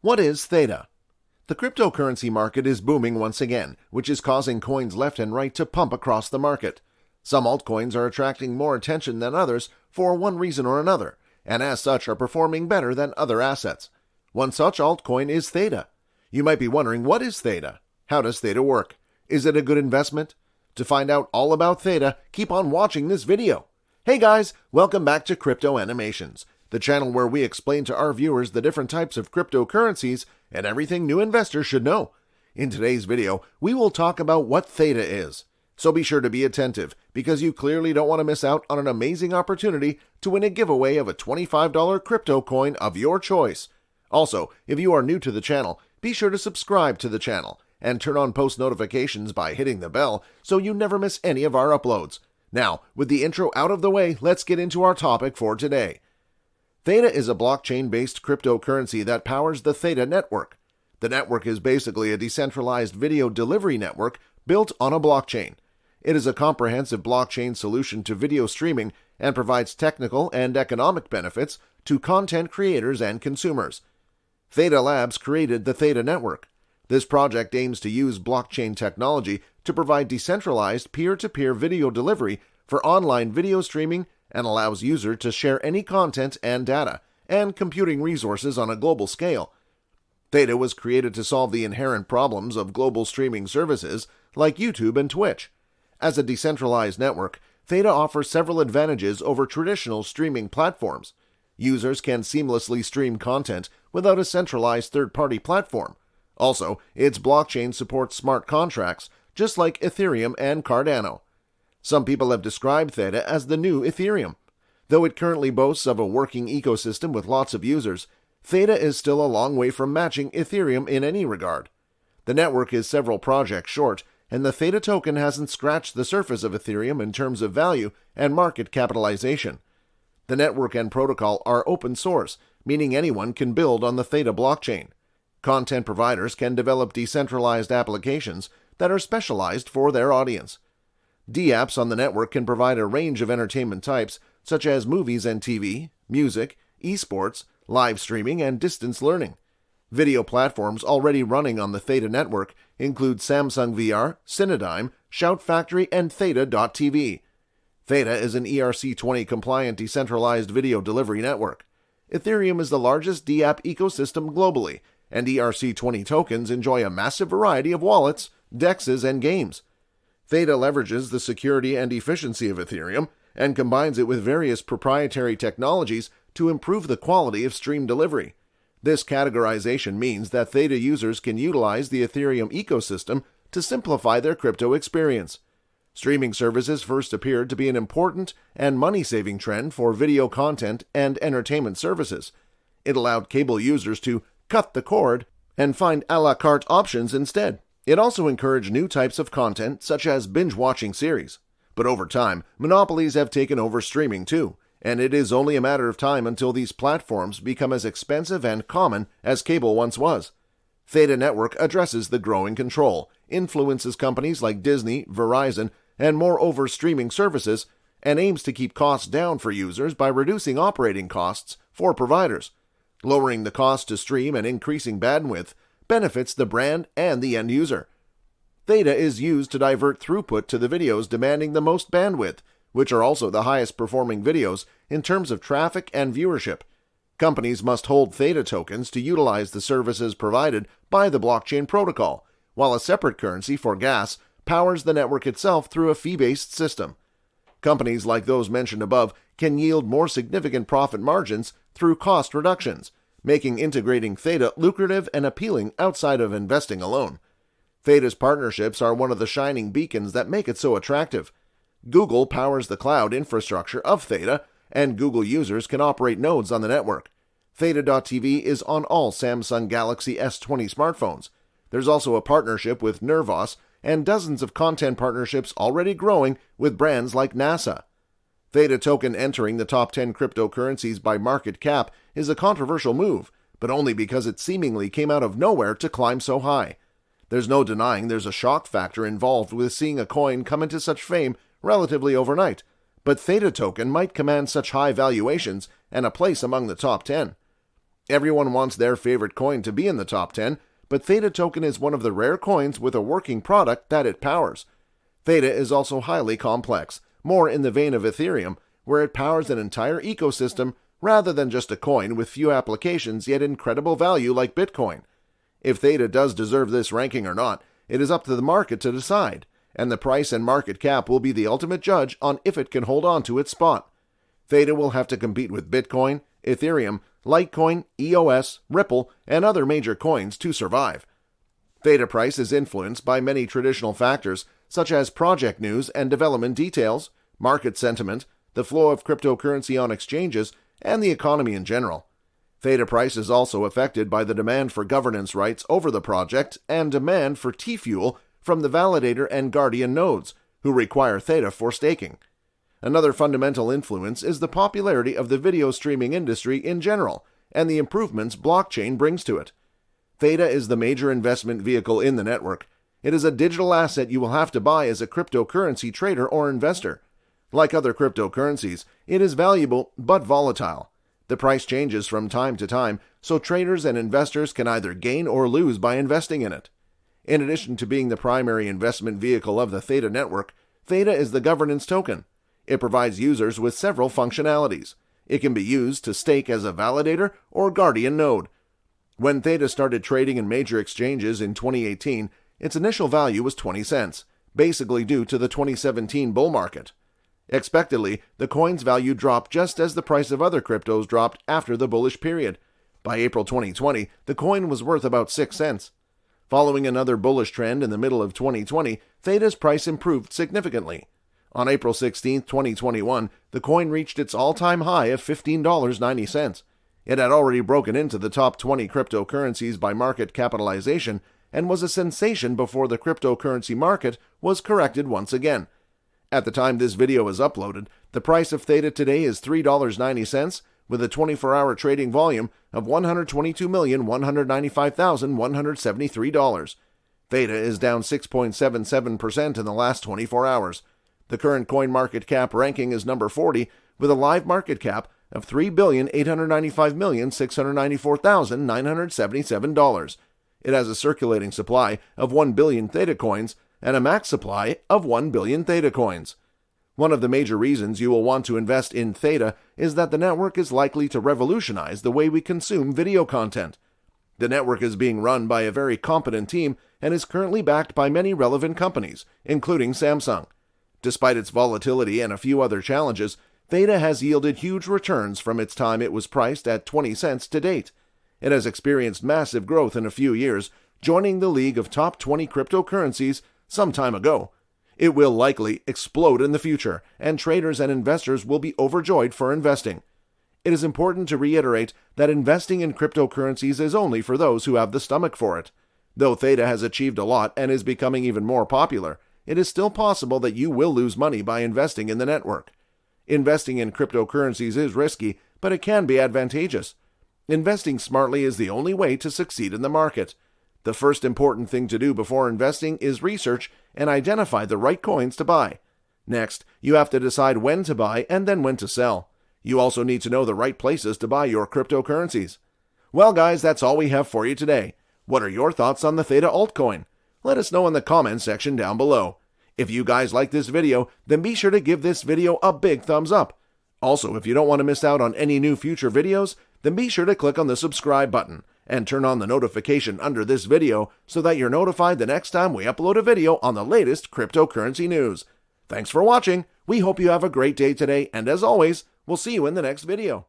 What is Theta? The cryptocurrency market is booming once again, which is causing coins left and right to pump across the market. Some altcoins are attracting more attention than others for one reason or another, and as such are performing better than other assets. One such altcoin is Theta. You might be wondering, what is Theta? How does Theta work? Is it a good investment? To find out all about Theta, keep on watching this video. Hey guys, welcome back to Crypto Animations, the channel where we explain to our viewers the different types of cryptocurrencies and everything new investors should know. In today's video, we will talk about what Theta is. So be sure to be attentive, because you clearly don't want to miss out on an amazing opportunity to win a giveaway of a $25 crypto coin of your choice. Also, if you are new to the channel, be sure to subscribe to the channel and turn on post notifications by hitting the bell so you never miss any of our uploads. Now, with the intro out of the way, let's get into our topic for today. Theta is a blockchain-based cryptocurrency that powers the Theta network. The network is basically a decentralized video delivery network built on a blockchain. It is a comprehensive blockchain solution to video streaming and provides technical and economic benefits to content creators and consumers. Theta Labs created the Theta network. This project aims to use blockchain technology to provide decentralized peer-to-peer video delivery for online video streaming and allows users to share any content and data and computing resources on a global scale. Theta was created to solve the inherent problems of global streaming services like YouTube and Twitch. As a decentralized network, Theta offers several advantages over traditional streaming platforms. Users can seamlessly stream content without a centralized third-party platform. Also, its blockchain supports smart contracts, just like Ethereum and Cardano. Some people have described Theta as the new Ethereum. Though it currently boasts of a working ecosystem with lots of users, Theta is still a long way from matching Ethereum in any regard. The network is several projects short, and the Theta token hasn't scratched the surface of Ethereum in terms of value and market capitalization. The network and protocol are open source, meaning anyone can build on the Theta blockchain. Content providers can develop decentralized applications that are specialized for their audience. D-apps on the network can provide a range of entertainment types, such as movies and TV, music, esports, live streaming, and distance learning. Video platforms already running on the Theta network include Samsung VR, Cinedigm, Shout Factory, and Theta.tv. Theta is an ERC-20 compliant decentralized video delivery network. Ethereum is the largest D-app ecosystem globally, and ERC-20 tokens enjoy a massive variety of wallets, dexes, and games. Theta leverages the security and efficiency of Ethereum and combines it with various proprietary technologies to improve the quality of stream delivery. This categorization means that Theta users can utilize the Ethereum ecosystem to simplify their crypto experience. Streaming services first appeared to be an important and money-saving trend for video content and entertainment services. It allowed cable users to cut the cord and find a la carte options instead. It also encouraged new types of content, such as binge-watching series. But over time, monopolies have taken over streaming too, and it is only a matter of time until these platforms become as expensive and common as cable once was. Theta Network addresses the growing control, influences companies like Disney, Verizon, and more over streaming services, and aims to keep costs down for users by reducing operating costs for providers. Lowering the cost to stream and increasing bandwidth benefits the brand and the end user. Theta is used to divert throughput to the videos demanding the most bandwidth, which are also the highest performing videos in terms of traffic and viewership. Companies must hold Theta tokens to utilize the services provided by the blockchain protocol, while a separate currency for gas powers the network itself through a fee-based system. Companies like those mentioned above can yield more significant profit margins through cost reductions, making integrating Theta lucrative and appealing outside of investing alone. Theta's partnerships are one of the shining beacons that make it so attractive. Google powers the cloud infrastructure of Theta, and Google users can operate nodes on the network. Theta.tv is on all Samsung Galaxy S20 smartphones. There's also a partnership with Nervos and dozens of content partnerships already growing with brands like NASA. Theta token entering the top 10 cryptocurrencies by market cap is a controversial move, but only because it seemingly came out of nowhere to climb so high. There's no denying there's a shock factor involved with seeing a coin come into such fame relatively overnight, but Theta token might command such high valuations and a place among the top 10. Everyone wants their favorite coin to be in the top 10, but Theta token is one of the rare coins with a working product that it powers. Theta is also highly complex, more in the vein of Ethereum, where it powers an entire ecosystem rather than just a coin with few applications yet incredible value like Bitcoin. If Theta does deserve this ranking or not, it is up to the market to decide, and the price and market cap will be the ultimate judge on if it can hold on to its spot. Theta will have to compete with Bitcoin, Ethereum, Litecoin, EOS, Ripple, and other major coins to survive. Theta price is influenced by many traditional factors such as project news and development details, market sentiment, the flow of cryptocurrency on exchanges, and the economy in general. Theta price is also affected by the demand for governance rights over the project and demand for T-Fuel from the validator and guardian nodes, who require Theta for staking. Another fundamental influence is the popularity of the video streaming industry in general and the improvements blockchain brings to it. Theta is the major investment vehicle in the network. It is a digital asset you will have to buy as a cryptocurrency trader or investor. Like other cryptocurrencies, it is valuable but volatile. The price changes from time to time, so traders and investors can either gain or lose by investing in it. In addition to being the primary investment vehicle of the Theta network, Theta is the governance token. It provides users with several functionalities. It can be used to stake as a validator or guardian node. When Theta started trading in major exchanges in 2018, its initial value was 20 cents, basically due to the 2017 bull market. Expectedly, the coin's value dropped just as the price of other cryptos dropped after the bullish period. By April 2020, the coin was worth about 6 cents. Following another bullish trend in the middle of 2020, Theta's price improved significantly. On April 16, 2021, the coin reached its all-time high of $15.90. It had already broken into the top 20 cryptocurrencies by market capitalization and was a sensation before the cryptocurrency market was corrected once again. At the time this video is uploaded, the price of Theta today is $3.90 with a 24-hour trading volume of $122,195,173. Theta is down 6.77% in the last 24 hours. The current coin market cap ranking is number 40 with a live market cap of $3,895,694,977. It has a circulating supply of 1 billion Theta coins and a max supply of 1 billion Theta coins. One of the major reasons you will want to invest in Theta is that the network is likely to revolutionize the way we consume video content. The network is being run by a very competent team and is currently backed by many relevant companies, including Samsung. Despite its volatility and a few other challenges, Theta has yielded huge returns from its time it was priced at 20 cents to date. It has experienced massive growth in a few years, joining the league of top 20 cryptocurrencies some time ago. It will likely explode in the future, and traders and investors will be overjoyed for investing. It is important to reiterate that investing in cryptocurrencies is only for those who have the stomach for it. Though Theta has achieved a lot and is becoming even more popular, it is still possible that you will lose money by investing in the network. Investing in cryptocurrencies is risky, but it can be advantageous. Investing smartly is the only way to succeed in the market. The first important thing to do before investing is research and identify the right coins to buy. Next, you have to decide when to buy and then when to sell. You also need to know the right places to buy your cryptocurrencies. Well, guys, that's all we have for you today. What are your thoughts on the Theta altcoin? Let us know in the comments section down below. If you guys like this video, then be sure to give this video a big thumbs up. Also, if you don't want to miss out on any new future videos, then be sure to click on the subscribe button and turn on the notification under this video so that you're notified the next time we upload a video on the latest cryptocurrency news. Thanks for watching. We hope you have a great day today, and as always, we'll see you in the next video.